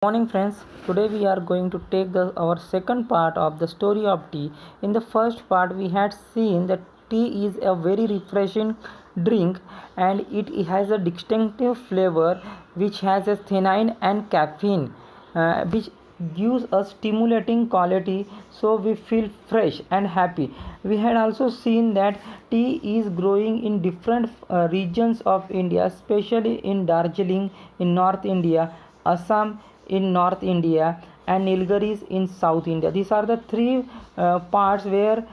Morning friends, today we are going to take our second part of the story of tea. In the first part we had seen that tea is a very refreshing drink and it has a distinctive flavor which has a theanine and caffeine which gives a stimulating quality, so we feel fresh and happy. We had also seen that tea is growing in different regions of India, especially in Darjeeling in North India, Assam in North India, and Nilgiris in South India. These are the three parts where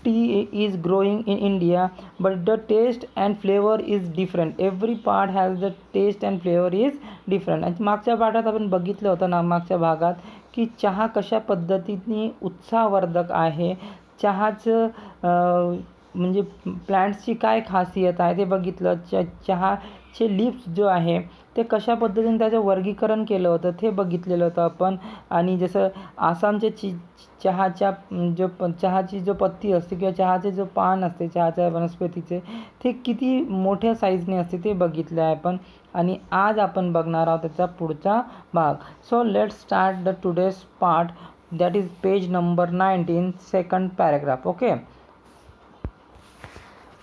tea is growing in India, but the taste and flavor is different. Every part has the taste and flavor is different. आणि मागच्या पाठात आपण बघितलं होतं ना, मागच्या भागात की चहा कशा पद्धतीने उत्साहवर्धक आहे, चहाचं म्हणजे प्लांट्सची काय खासियत आहे ते बघितलं. चहाचे लिप्स जो आहे ते कशा पद्धतीने त्याचं वर्गीकरण केलं होतं ते बघितलेलं होतं आपण. आणि जसं आसामचे चहाची जो पत्ती असते किंवा चहाचे जो पान असते चहाच्या वनस्पतीचे, ते किती मोठ्या साईजने असते ते बघितलं आहे आपण. आणि आज आपण बघणार आहोत त्याचा पुढचा भाग. So let's start the today's part, that is page number 19, second paragraph. Okay,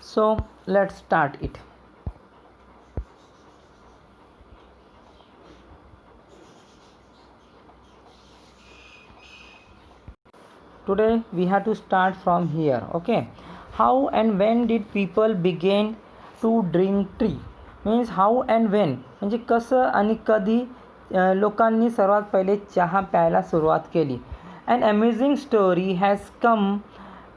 so let's start it. Today we have to start from here. Okay, how and when did people begin to drink tea? Means how and when म्हणजे कसं आणि कधी लोकांनी सर्वात पहिले चहा प्यायला सुरुवात केली. An amazing story has come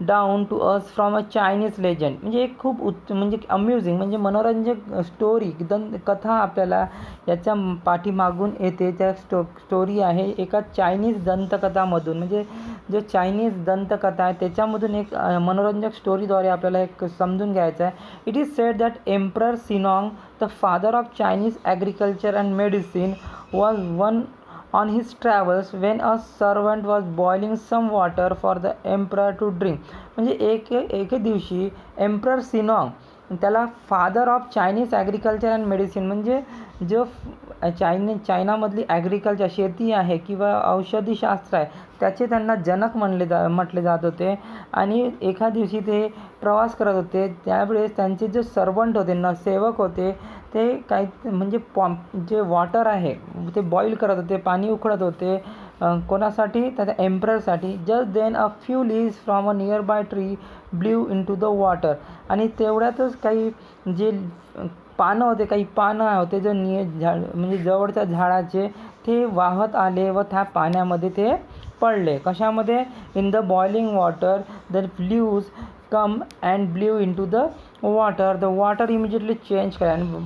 down to us from a Chinese legend. म्हणजे एक खूप म्हणजे अम्युझिंग म्हणजे मनोरंजक स्टोरी कथा आपल्याला याच्या पाठीमागून येते. त्या स्टोरी आहे एका चायनीज दंतकथामधून. म्हणजे जो चायनीज दंतकथा आहे त्याच्यामधून एक मनोरंजक स्टोरीद्वारे आपल्याला एक समजून घ्यायचं आहे. It is said that emperor Shennong, the father of Chinese agriculture and medicine, was one on his travels when a servant was boiling some water for the emperor to drink. म्हणजे एक दिवशी एम्परर सिनॉंग, त्याला father of Chinese agriculture and medicine म्हणजे जो चायनामधली agriculture शेती आहे किंवा औषधीशास्त्र आहे त्याचे त्यांना जनक म्हटले जात होते. आणि एका दिवशी ते प्रवास करत होते, त्यावेळेस त्यांचे जे सर्वंट होते सेवक होते ते काही म्हणजे जे वॉटर आहे ते बॉईल करत होते, पाणी उकळत होते. कोणासाठी? त्या एम्पररसाठी. Just then a few leaves from a nearby tree blew into the water. आणि तेवढ्यातच काही जे काही पानं होते जे म्हणजे जवळच्या झाडाचे ते वाहत आले व त्या पाण्यामध्ये ते पडले. कशामध्ये? In the boiling water. The फ्ल्यूज come and blew into the water. The water immediately changed and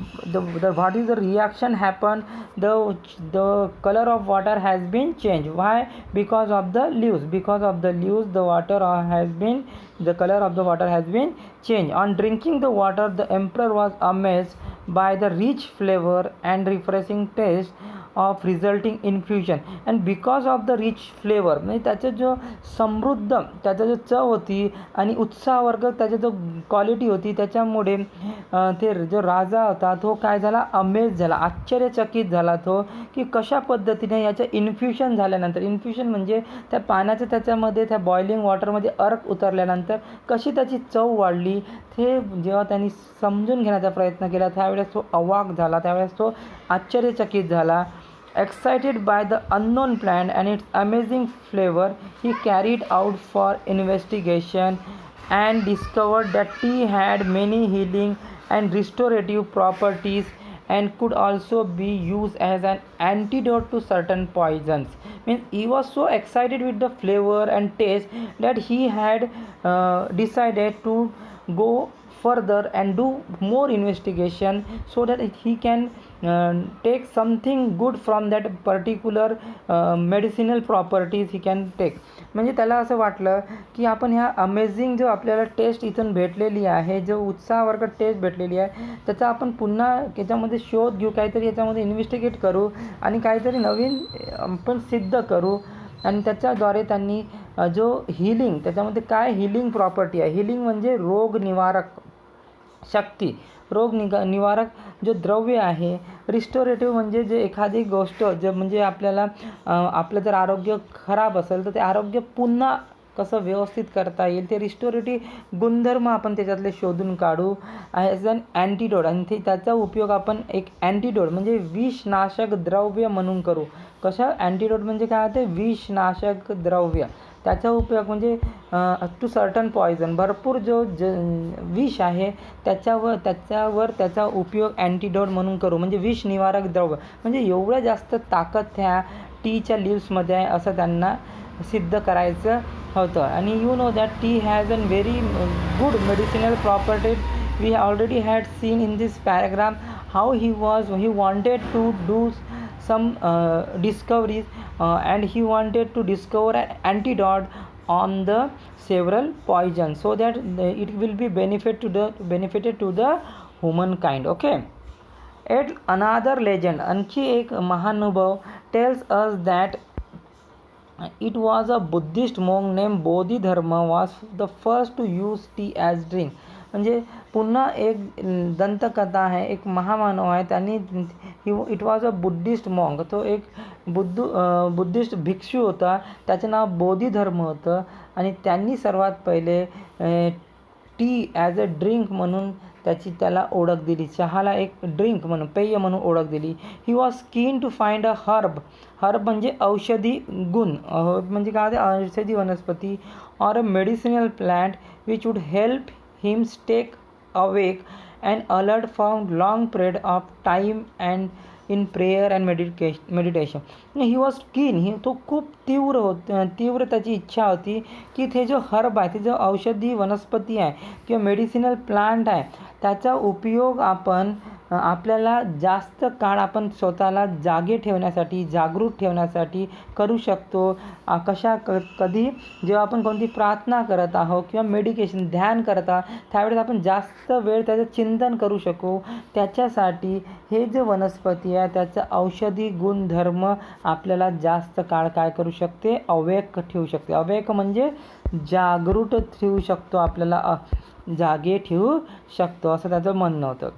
what is the reaction happened? The color of water has been changed. Why? Because of the leaves. Because of the leaves the color of the water has been changed. On drinking the water, the emperor was amazed by the rich flavor and refreshing taste of resulting infusion. And because of the rich flavor म्हणजे त्याचा जो समृद्ध त्याचा जो चव होती आणि उत्साहवर्धक त्याची जो क्वालिटी होती, त्याच्यामुळे ते जो राजा होता तो काय झाला? अमेज झाला, आश्चर्यचकित झाला तो की कशा पद्धतीने याचं इन्फ्युशन झाल्यानंतर, इन्फ्युशन म्हणजे त्या पाण्याचं त्याच्यामध्ये त्या बॉइलिंग वॉटरमध्ये अर्क उतरल्यानंतर कशी त्याची चव वाढली. ते जेव्हा त्यांनी समजून घेण्याचा प्रयत्न केला त्यावेळेस तो अवाक झाला, त्यावेळेस तो आश्चर्यचकित झाला. Excited by the unknown plant and its amazing flavor, he carried out for investigation and discovered that tea had many healing and restorative properties and could also be used as an antidote to certain poisons. Means he was so excited with the flavor and taste that he had decided to go further and do more investigation so that he can take something good from that particular medicinal properties he can take. म्हणजे त्याला असं वाटलं की आपण ह्या amazing जो आपल्याला taste इथून भेटलेली आहे, जो उत्साहवर्धक टेस्ट भेटलेली आहे, त्याचा आपण पुन्हा याच्यामध्ये शोध घेऊ, काहीतरी याच्यामध्ये इन्व्हेस्टिगेट करू आणि काहीतरी नवीन आपण सिद्ध करू. आणि त्याच्याद्वारे त्यांनी जो हिलिंग, त्याच्यामध्ये काय हिलिंग प्रॉपर्टी आहे, हिलिंग म्हणजे रोग निवारक शक्ती, रोग निवारक जो द्रव्य आहे. रिस्टोरेटिव्ह म्हणजे जे एखादी गोष्ट जे म्हणजे आपल्याला आपलं जर आरोग्य खराब असेल तर ते आरोग्य पुन्हा कसं व्यवस्थित करता येईल ते रिस्टोरेटिव्ह गुणधर्म आपण त्याच्यातले शोधून काढू ॲज अन अँटीडोट. आणि ते त्याचा उपयोग आपण एक अँटीडोट म्हणजे विषनाशक द्रव्य म्हणून करू. कसं अँटीडोट म्हणजे काय होते, विषनाशक द्रव्य. त्याचा उपयोग म्हणजे टू सर्टन पॉयझन, भरपूर जो विष आहे त्याच्यावर त्याचा उपयोग अँटीडोट म्हणून करू. म्हणजे विष निवारक द्रव्य म्हणजे एवढं जास्त ताकद त्या टीच्या लिव्समध्ये आहे असं त्यांना सिद्ध करायचं होतं. आणि you know that tea has an very good medicinal properties. We already had seen in this paragraph how he wanted to do some discoveries and he wanted to discover an antidote on the several poisons so that it will be benefited to the humankind. Okay, yet another legend, आणखी एक महानुभव, tells us that it was a Buddhist monk named Bodhidharma was the first to use tea as drink. म्हणजे पुन्हा एक दंतकथा आहे, एक महामानव आहे, त्यांनी it was a Buddhist monk. तो एक बुद्धिस्ट भिक्षू होता, त्याचं नाव बोधिधर्म होतं. आणि त्यांनी सर्वात पहिले टी ॲज अ ड्रिंक म्हणून त्याला ओळख दिली. चहाला एक ड्रिंक म्हणून, पेय म्हणून ओळख दिली. He was keen to find a herb म्हणजे औषधी गुण, म्हणजे काय औषधी वनस्पती, or a medicinal plant which would help him stay awake and alert for long period of time and in prayer and meditation. he was keen, तो खूप तीव्र त्याची इच्छा होती की ते जो हर्ब आहे, ते जो औषधी वनस्पती आहे किंवा मेडिसिनल प्लांट आहे त्याचा उपयोग आपण आपल्याला जास्त काळ आपण स्वतःला जागे ठेवण्यासाठी, जागरूक ठेवण्यासाठी करू शकतो. कधी जेव्हा आपण कोणती प्रार्थना करत आहोत किंवा मेडिटेशन ध्यान करता त्यावेळेस आपण जास्त वेळ त्याचं चिंतन करू शकू. त्याच्यासाठी हे जे वनस्पती आहे त्याचा औषधी गुणधर्म आपल्याला जास्त काळ काय करू शकते, अवेक ठेवू शकते. अवेक म्हणजे जागरूक ठेवू शकतो, आपल्याला जागे ठेवू शकतो असं त्याचं म्हणणं होतं.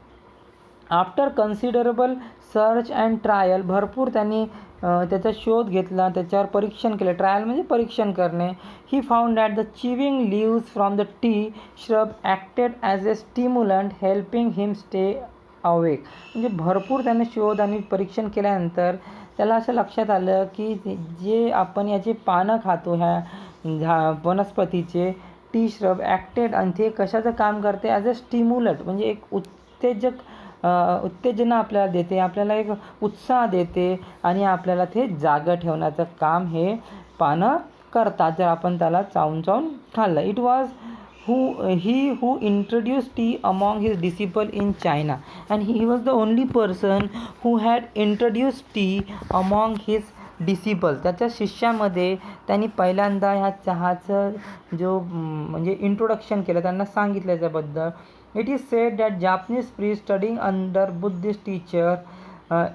After considerable search and trial, भरपूर त्यांनी त्याचा शोध घेतला, त्याच्यावर परीक्षण केलं. ट्रायल म्हणजे परीक्षण करणे. He found that the chewing leaves from the tea shrub acted as a stimulant helping him stay awake. म्हणजे भरपूर त्याने शोध आणि परीक्षण केल्यानंतर त्याला असं लक्षात आलं की जे आपण याचे पानं खातो ह्या वनस्पतीचे, टी श्रब ॲक्टेड, आणि ते कशाचं काम करते, ॲज अ स्टिम्युलंट म्हणजे एक उत्तेजना आपल्याला देते, आपल्याला एक उत्साह देते आणि आपल्याला ते जागं ठेवण्याचं काम हे पानं करतात जर आपण त्याला चावून खाल्लं. It was he who introduced tea among his disciples in China, and he was the only person who had introduced tea among his disciples. त्याच्या शिष्यामध्ये त्यांनी पहिल्यांदा ह्या चहाचं जो म्हणजे इंट्रोडक्शन केलं, त्यांना सांगितलं याच्याबद्दल. It is said that Japanese priest studying under Buddhist teacher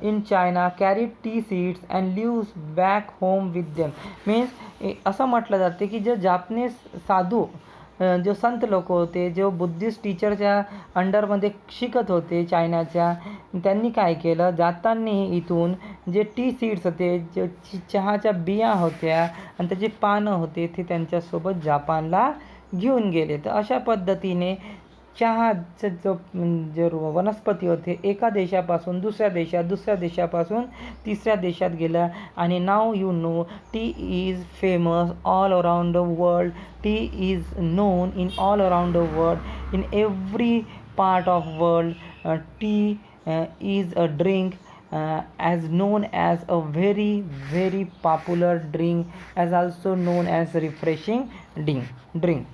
in China carried tea seeds and leaves back home with them. Means असं म्हटलं जाते की जे जापनीज साधू, जो संत लोक होते, जो बुद्धिस्ट टीचरच्या अंडरमध्ये शिकत होते चायनाच्या, त्यांनी काय केलं, जाताना इथून जे टी सीड्स होते, जे चहाच्या बिया होत्या आणि त्याची पानं होते, ते त्यांच्यासोबत जपानला घेऊन गेले. तर अशा पद्धतीने चहाचं जो वनस्पती होते एका देशापासून दुसऱ्या देशापासून तिसऱ्या देशात गेलं. आणि नाव you know tea is famous all around the world. Tea is known in all around the world, in every part of world. Tea is a drink as known as a very popular drink, as also known as refreshing drink.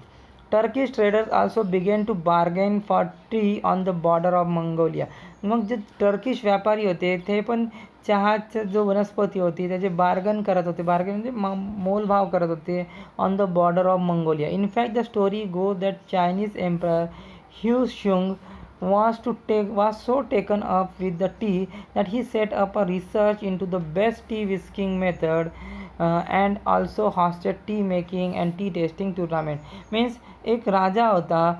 Turkish traders also began to bargain for tea on the border of Mongolia. मग जे Turkish व्यापारी होते ते पण चहाचं जो वनस्पती होती त्याचे बार्गन करत होते. बार्गन म्हणजे मोलभाव करत होते on the border of Mongolia. In fact the story go that Chinese emperor ह्यूशुंग was so taken up with the tea that he set up a research into the best tea whisking method. And also hosted T making and T testing tournament. Means एक राजा होता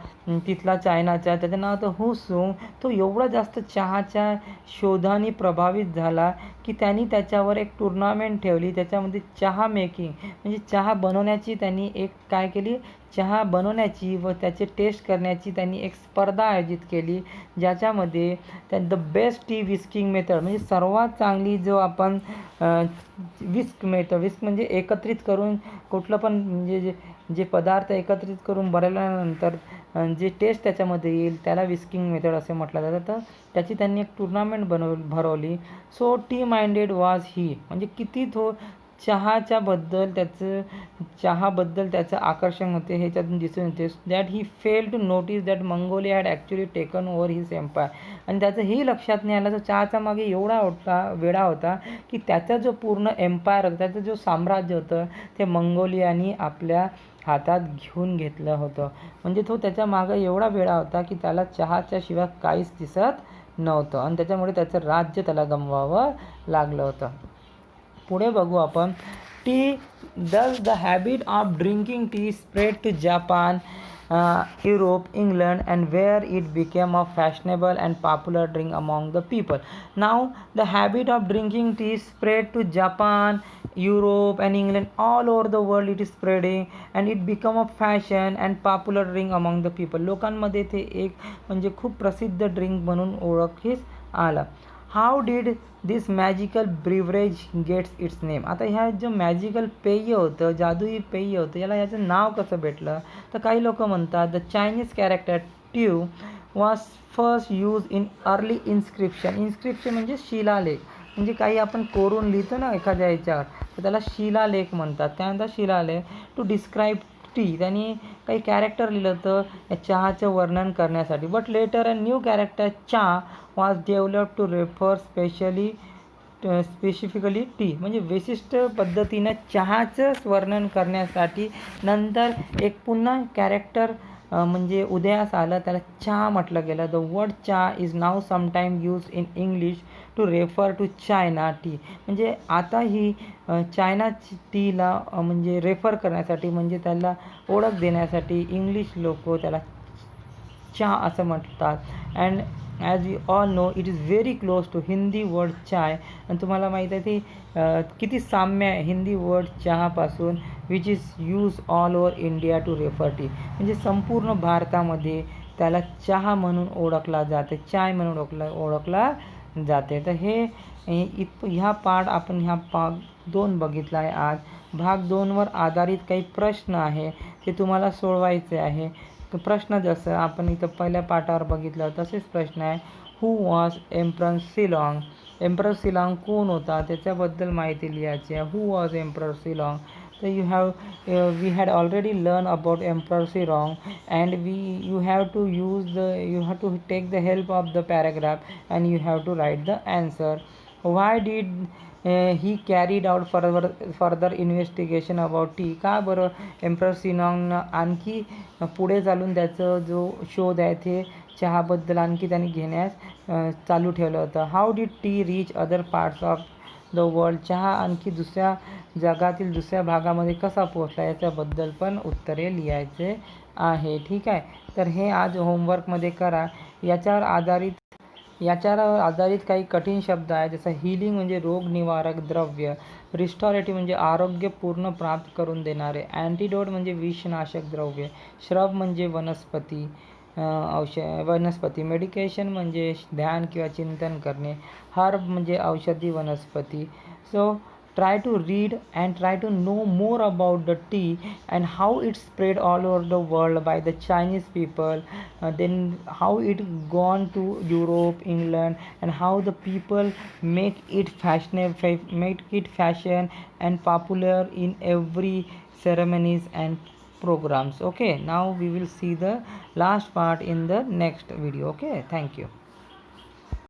तिथला चायनाचा, त्याचं नाव होतं हू सुंग. तो एवढा जास्त चहाच्या शोधाने प्रभावित झाला की त्यांनी त्याच्यावर एक टुर्नामेंट ठेवली. त्याच्यामध्ये चहा मेकिंग म्हणजे चहा बनवण्याची त्यांनी एक काय केली, चहा बनवण्याची व त्याचे टेस्ट करण्याची त्यांनी एक स्पर्धा आयोजित केली, ज्याच्यामध्ये the best T whisking method म्हणजे सर्वात चांगली जो आपण विस्क म्हणजे एकत्रित करून कुठलं पण म्हणजे जे पदार्थ एकत्रित करून बनवल्यानंतर जे टेस्ट त्याच्यामध्ये येईल त्याला विस्किंग मेथड असे म्हटलं जातं. तर त्याची त्यांनी एक टुर्नामेंट भरवली. So T minded was he म्हणजे किती तो चहाबद्दल त्याचं आकर्षण होते हे त्यातून दिसून येते. That he fail to notice that Mongolia had actually taken over his empire. आणि त्याचं हे लक्षात नाही आलं तो चहाचा मागे एवढा वेडा होता की त्याचा जो पूर्ण एम्पायर होता, त्याचं जो साम्राज्य होतं ते मंगोलियानी आपल्या हातात घेऊन घेतलं होतं. म्हणजे तो त्याच्या मागं एवढा वेडा होता की त्याला चहाच्या शिवाय काहीच दिसत नव्हतं आणि त्याच्यामुळे त्याचं राज्य त्याला गमवावं लागलं होतं. पुढे बघू आपण. Tea thus the habit of drinking tea spread to Japan, Europe, England, and where it became a fashionable and popular drink among the people. Now, the habit of drinking tea spread to Japan, Europe, and England. All over the world it is spreading, and it became a fashion and popular drink among the people. लोकांमध्ये ते एक म्हणजे खूप प्रसिद्ध drink म्हणून ओळखीस आलं. How did this magical beverage gets its name. आता ह्या जो मॅजिकल पेय होतं, जादुई पेय होतं, याचं नाव कसं भेटलं, तर काही लोक म्हणतात the Chinese character tu was first use in early inscription. Inscription म्हणजे शिलालेख, म्हणजे काही आपण कोरून लिहितो ना एखाद्या याच्यावर, तर त्याला शिलालेख म्हणतात. त्यानंतर शिलालेख टू डिस्क्राईब टी, त्यांनी काही कॅरेक्टर लिहिलं होतं या चहाचं वर्णन करण्यासाठी. But later a new character चा was develop to refer specifically tea, म्हणजे विशिष्ट पद्धतीनं चहाचं वर्णन करण्यासाठी नंतर एक पुन्हा कॅरेक्टर म्हणजे उदयास आलं, त्याला चहा म्हटलं गेलं. The word chaha is now sometime use in English to refer to China tea, म्हणजे आता ही चायना टीला म्हणजे रेफर करण्यासाठी म्हणजे त्याला ओळख देण्यासाठी इंग्लिश लोक त्याला चहा असं म्हणतात. And as you all know it is very close to Hindi word chai. आणि तुम्हाला माहीत आहे ती किती साम्य आहे हिंदी वर्ड चहापासून, which is use all over India to refer tea, म्हणजे संपूर्ण भारतामध्ये त्याला चहा म्हणून ओळखला जाते, चाय म्हणून ओळखला जाते. तर हे ह्या पाठ आपण भाग 2 बघितला आहे आज. भाग 2वर आधारित काही प्रश्न आहे ते तुम्हाला सोडवायचे आहे. प्रश्न जसं आपण इथं पहिल्या पाठावर बघितलं तसेच प्रश्न आहे. Who was emperor Shennong. Emperor Shennong कोण होता त्याच्याबद्दल माहिती लिहायची आहे. Who was emperor Shennong. So we had already learned about Emperor Sirong, and you have to take the help of the paragraph and you have to write the answer. Why did he carried out further investigation about tea. का बरं emperor सिलॉंगनं आणखी पुढे चालून त्याचं जो शोध आहे ते चहाबद्दल आणखी त्यांनी घेण्यास चालू ठेवलं होतं. How did T reach other parts of the world. चहा आणखी जगातील दुसऱ्या भागामध्ये कसा पोहोचला याच्याबद्दल पण उत्तरे लिहायचे आहे. ठीक आहे, तर हे आज होमवर्कमध्ये करा. याच्यावर आधारित काही कठीण शब्द आहे, जसं हिलिंग म्हणजे रोग निवारक द्रव्य, रिस्टॉरेटिव्ह म्हणजे आरोग्य पूर्ण प्राप्त करून देणारे, अँटीडोट म्हणजे विषनाशक द्रव्य, श्रब म्हणजे वनस्पती, मेडिकेशन म्हणजे ध्यान किंवा चिंतन करणे, हर्ब म्हणजे औषधी वनस्पती. So try to read and try to know more about the tea and how it spread all over the world by the Chinese people, then how it gone to Europe, England, and how the people make it fashion and popular in every ceremonies and programs. Okay, now we will see the last part in the next video. Okay, thank you.